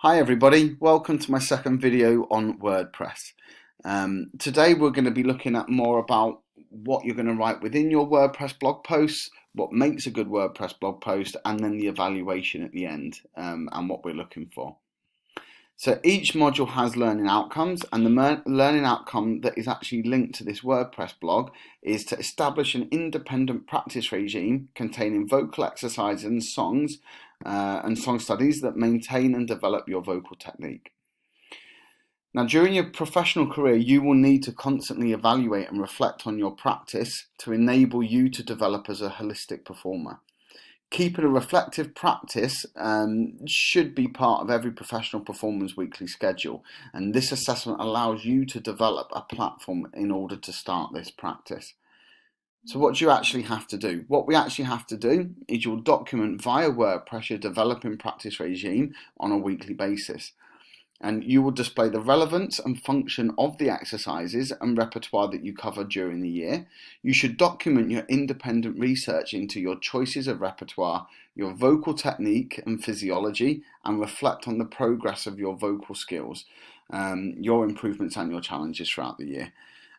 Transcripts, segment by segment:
Hi everybody, welcome to my second video on WordPress. Today we're going to be looking at more about what you're going to write within your WordPress blog posts, what makes a good WordPress blog post, and then the evaluation at the end and what we're looking for. So each module has learning outcomes, and the learning outcome that is actually linked to this WordPress blog is to establish an independent practice regime containing vocal exercises and songs and song studies that maintain and develop your vocal technique. Now, during your professional career, you will need to constantly evaluate and reflect on your practice to enable you to develop as a holistic performer. Keeping a reflective practice should be part of every professional performer's weekly schedule, and this assessment allows you to develop a platform in order to start this practice. So what do you actually have to do? What we actually have to do is you'll document via WordPress your developing practice regime on a weekly basis. And you will display the relevance and function of the exercises and repertoire that you cover during the year. You should document your independent research into your choices of repertoire, your vocal technique and physiology, and reflect on the progress of your vocal skills, your improvements and your challenges throughout the year.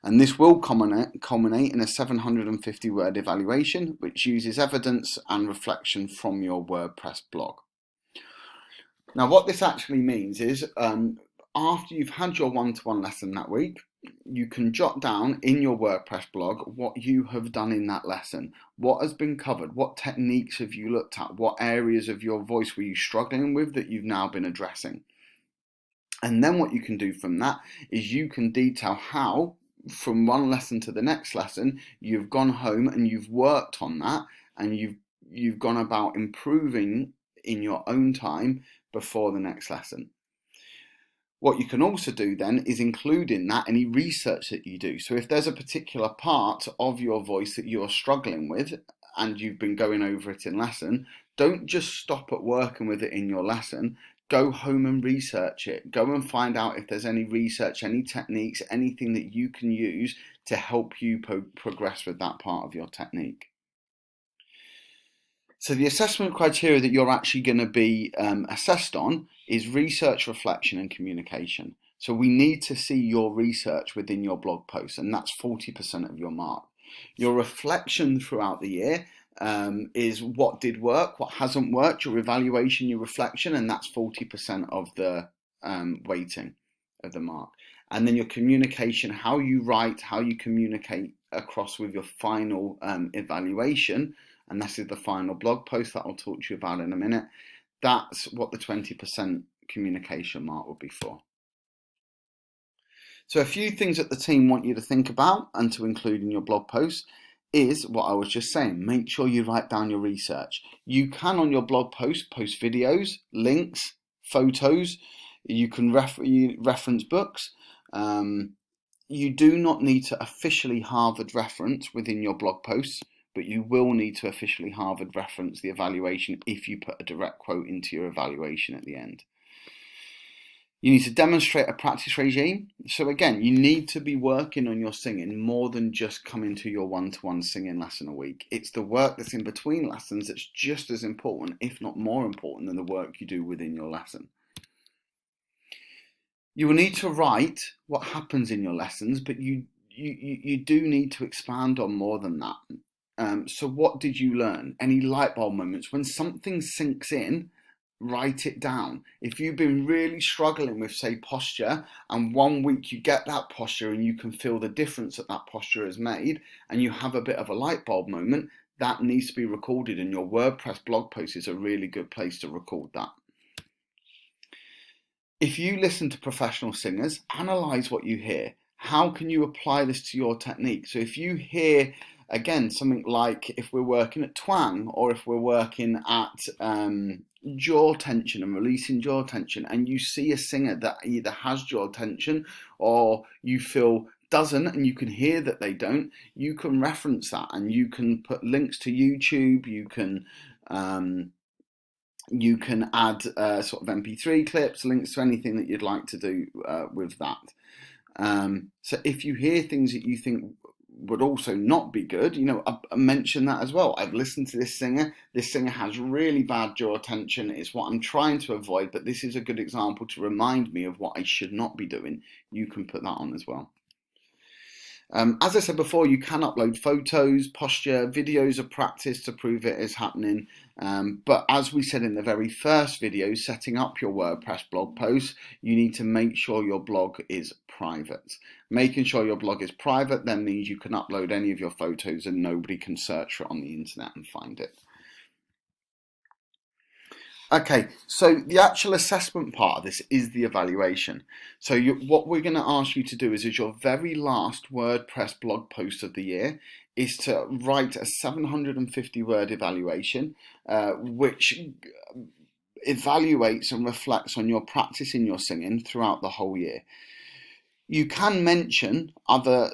And this will culminate in a 750 word evaluation, which uses evidence and reflection from your WordPress blog. Now, what this actually means is after you've had your one-to-one lesson that week, you can jot down in your WordPress blog what you have done in that lesson, what has been covered, what techniques have you looked at, what areas of your voice were you struggling with that you've now been addressing. And then what you can do from that is you can detail how, from one lesson to the next lesson, you've gone home and you've worked on that, and you've gone about improving in your own time before the next lesson. What you can also do then is include in that any research that you do. So if there's a particular part of your voice that you're struggling with and you've been going over it in lesson, don't just stop at working with it in your lesson. Go home and research it. Go and find out if there's any research, any techniques, anything that you can use to help you progress with that part of your technique. So the assessment criteria that you're actually going to be assessed on is research, reflection, and communication. So we need to see your research within your blog post, and that's 40% of your mark. Your reflection throughout the year is what did work, what hasn't worked, your evaluation, your reflection, and that's 40% of the weighting of the mark. And then your communication, how you write, how you communicate across with your final evaluation, and this is the final blog post that I'll talk to you about in a minute. That's what the 20% communication mark would be for. So a few things that the team want you to think about and to include in your blog post is what I was just saying. Make sure you write down your research. You can on your blog post videos, links, photos. You can reference books. You do not need to officially Harvard reference within your blog posts, but you will need to officially Harvard reference the evaluation if you put a direct quote into your evaluation at the end. You need to demonstrate a practice regime. So again, you need to be working on your singing more than just coming to your one-to-one singing lesson a week. It's the work that's in between lessons that's just as important, if not more important, than the work you do within your lesson. You will need to write what happens in your lessons, but you do need to expand on more than that. So what did you learn? Any light bulb moments? When something sinks in, write it down. If you've been really struggling with, say, posture, and one week you get that posture and you can feel the difference that posture has made, and you have a bit of a light bulb moment, that needs to be recorded, and your WordPress blog post is a really good place to record that. If you listen to professional singers, analyze what you hear. How can you apply this to your technique? So if you hear, again, something like if we're working at twang, or if we're working at jaw tension and releasing jaw tension, and you see a singer that either has jaw tension or you feel doesn't, and you can hear that they don't, you can reference that and you can put links to YouTube, you can add sort of MP3 clips, links to anything that you'd like to do with that. So if you hear things that you think would also not be good, I mention that as well. I've listened to this singer. This singer has really bad jaw tension. It's what I'm trying to avoid, but this is a good example to remind me of what I should not be doing. You can put that on as well. As I said before, you can upload photos, posture, videos of practice to prove it is happening. But as we said in the very first video, setting up your WordPress blog post, you need to make sure your blog is private. Making sure your blog is private then means you can upload any of your photos and nobody can search for it on the internet and find it. Okay, so the actual assessment part of this is the evaluation. So what we're going to ask you to do is your very last WordPress blog post of the year is to write a 750 word evaluation, which evaluates and reflects on your practice in your singing throughout the whole year. You can mention other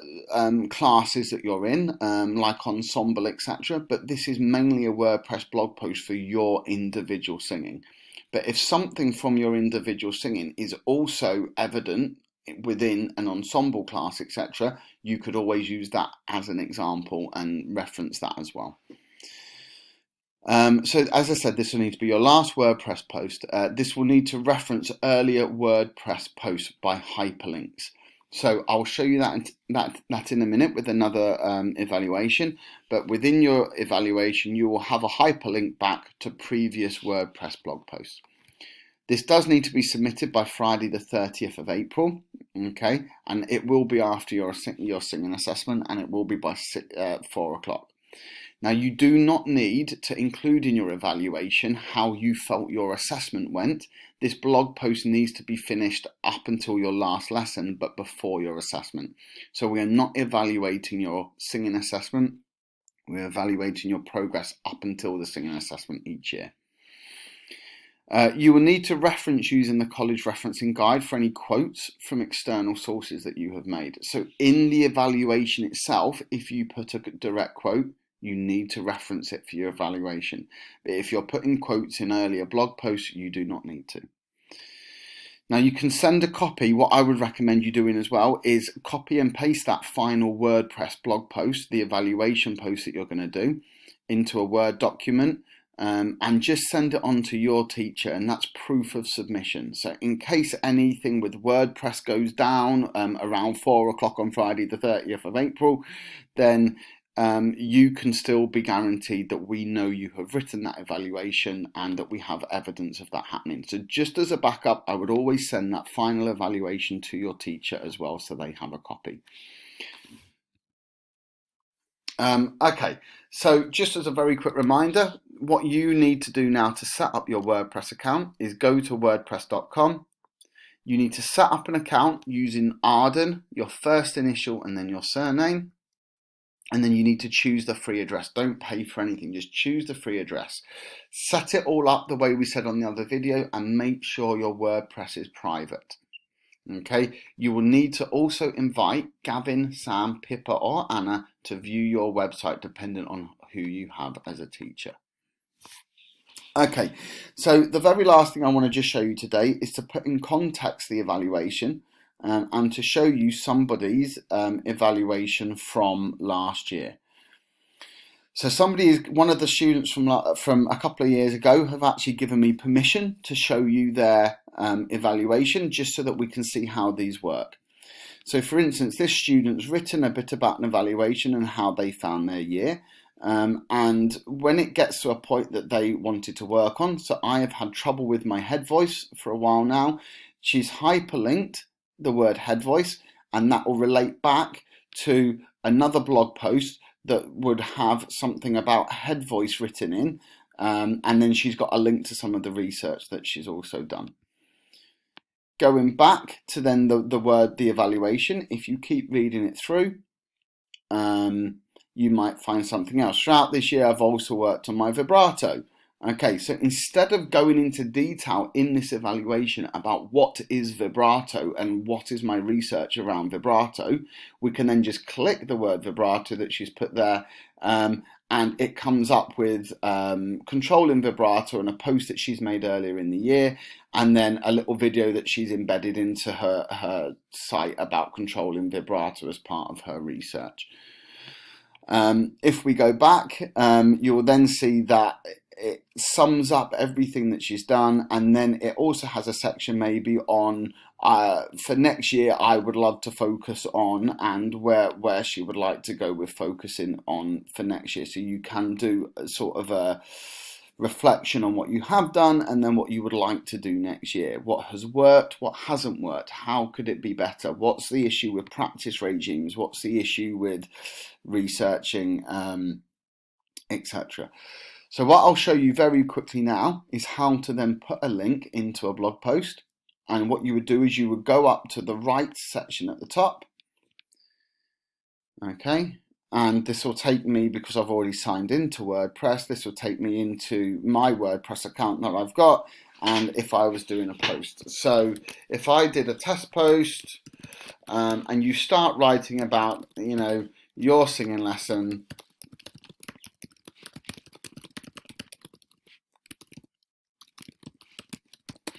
classes that you're in, like ensemble, etc. But this is mainly a WordPress blog post for your individual singing. But if something from your individual singing is also evident within an ensemble class, etc., you could always use that as an example and reference that as well. So as I said, this will need to be your last WordPress post. This will need to reference earlier WordPress posts by hyperlinks. So I'll show you that in a minute with another evaluation. But within your evaluation, you will have a hyperlink back to previous WordPress blog posts. This does need to be submitted by Friday the 30th of April, okay? And it will be after your singing assessment, and it will be by 4 o'clock. Now, you do not need to include in your evaluation how you felt your assessment went. This blog post needs to be finished up until your last lesson, but before your assessment. So we are not evaluating your singing assessment. We're evaluating your progress up until the singing assessment each year. You will need to reference using the college referencing guide for any quotes from external sources that you have made. So in the evaluation itself, if you put a direct quote, you need to reference it for your evaluation. But if you're putting quotes in earlier blog posts, you do not need to. Now you can send a copy. What I would recommend you doing as well is copy and paste that final WordPress blog post, the evaluation post that you're going to do, into a Word document. And just send it on to your teacher, and that's proof of submission. So in case anything with WordPress goes down around 4 o'clock on Friday the 30th of April, then you can still be guaranteed that we know you have written that evaluation and that we have evidence of that happening. So just as a backup, I would always send that final evaluation to your teacher as well, so they have a copy. Okay, so just as a very quick reminder, what you need to do now to set up your WordPress account is go to wordpress.com. You need to set up an account using Arden, your first initial and then your surname. And then you need to choose the free address. Don't pay for anything, just choose the free address. Set it all up the way we said on the other video and make sure your WordPress is private. Okay, you will need to also invite Gavin, Sam, Pippa or Anna to view your website depending on who you have as a teacher. Okay, so the very last thing I want to just show you today is to put in context the evaluation and to show you somebody's evaluation from last year. So one of the students from a couple of years ago have actually given me permission to show you their evaluation just so that we can see how these work. So for instance, this student's written a bit about an evaluation and how they found their year. And when it gets to a point that they wanted to work on, so I have had trouble with my head voice for a while now, she's hyperlinked the word head voice, and that will relate back to another blog post that would have something about head voice written in, and then she's got a link to some of the research that she's also done. Going back to then the evaluation, if you keep reading it through, you might find something else. Throughout this year, I've also worked on my vibrato. Okay, so instead of going into detail in this evaluation about what is vibrato and what is my research around vibrato, we can then just click the word vibrato that she's put there, and it comes up with controlling vibrato and a post that she's made earlier in the year, and then a little video that she's embedded into her site about controlling vibrato as part of her research. If we go back, you will then see that it sums up everything that she's done, and then it also has a section maybe on for next year I would love to focus on, and where she would like to go with focusing on for next year. So you can do a sort of a reflection on what you have done and then what you would like to do next year. What has worked, what hasn't worked, how could it be better, what's the issue with practice regimes, what's the issue with researching, etc. So what I'll show you very quickly now is how to then put a link into a blog post. And what you would do is you would go up to the right section at the top. Okay, and this will take me, because I've already signed into WordPress, this will take me into my WordPress account that I've got, and if I was doing a post. So if I did a test post, and you start writing about, you know, your singing lesson,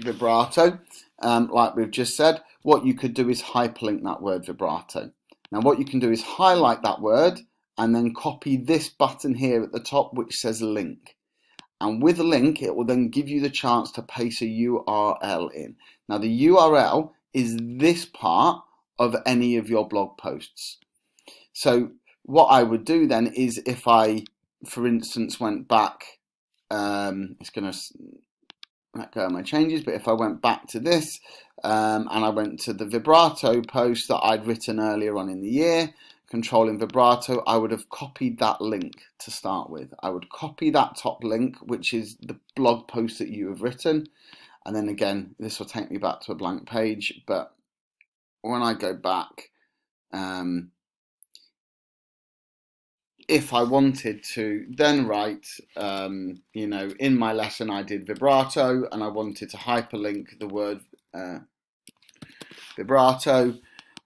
vibrato, like we've just said, what you could do is hyperlink that word vibrato. Now what you can do is highlight that word and then copy this button here at the top which says link. And with a link, it will then give you the chance to paste a URL in. Now the URL is this part of any of your blog posts. So what I would do then is, if I, for instance, went back, it's going to let go of my changes, but if I went back to this and I went to the vibrato post that I'd written earlier on in the year, controlling vibrato, I would have copied that link to start with. I would copy that top link, which is the blog post that you have written, and then again this will take me back to a blank page, but when I go back, if I wanted to then write, you know, in my lesson I did vibrato and I wanted to hyperlink the word vibrato,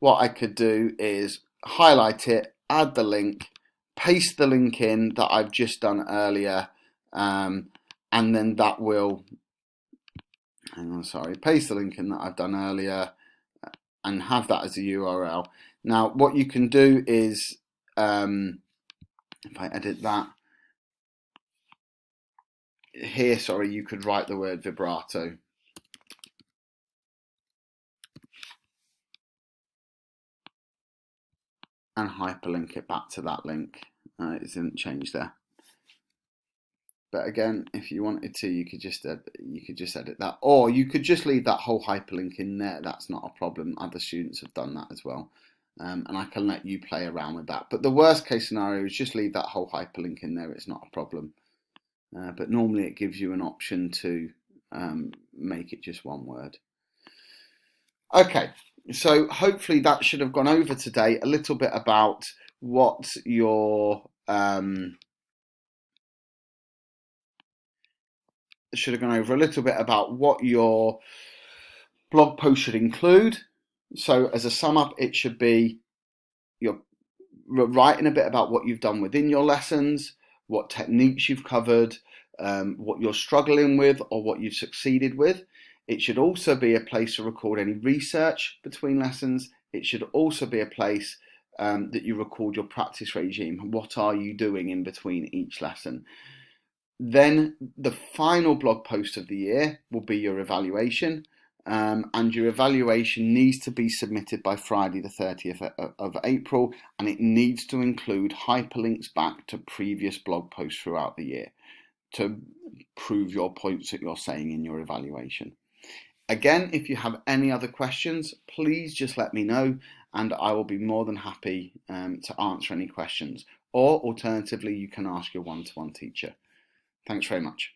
what I could do is highlight it, add the link, paste the link in that I've just done earlier, and then that will, paste the link in that I've done earlier and have that as a URL. Now what you can do is, if I edit that here, you could write the word vibrato. And hyperlink it back to that link. It didn't change there. But again, if you wanted to, you could just edit that, or you could just leave that whole hyperlink in there. That's not a problem. Other students have done that as well. And I can let you play around with that. But the worst case scenario is just leave that whole hyperlink in there. It's not a problem. But normally it gives you an option to make it just one word. Okay, so hopefully that should have gone over today a little bit about what your blog post should include. So as a sum up, it should be you're writing a bit about what you've done within your lessons, what techniques you've covered, what you're struggling with or what you've succeeded with. It should also be a place to record any research between lessons. It should also be a place that you record your practice regime. What are you doing in between each lesson? Then the final blog post of the year will be your evaluation. And your evaluation needs to be submitted by Friday the 30th of April, and it needs to include hyperlinks back to previous blog posts throughout the year to prove your points that you're saying in your evaluation. Again, if you have any other questions, please just let me know and I will be more than happy to answer any questions. Or alternatively, you can ask your one-to-one teacher. Thanks very much.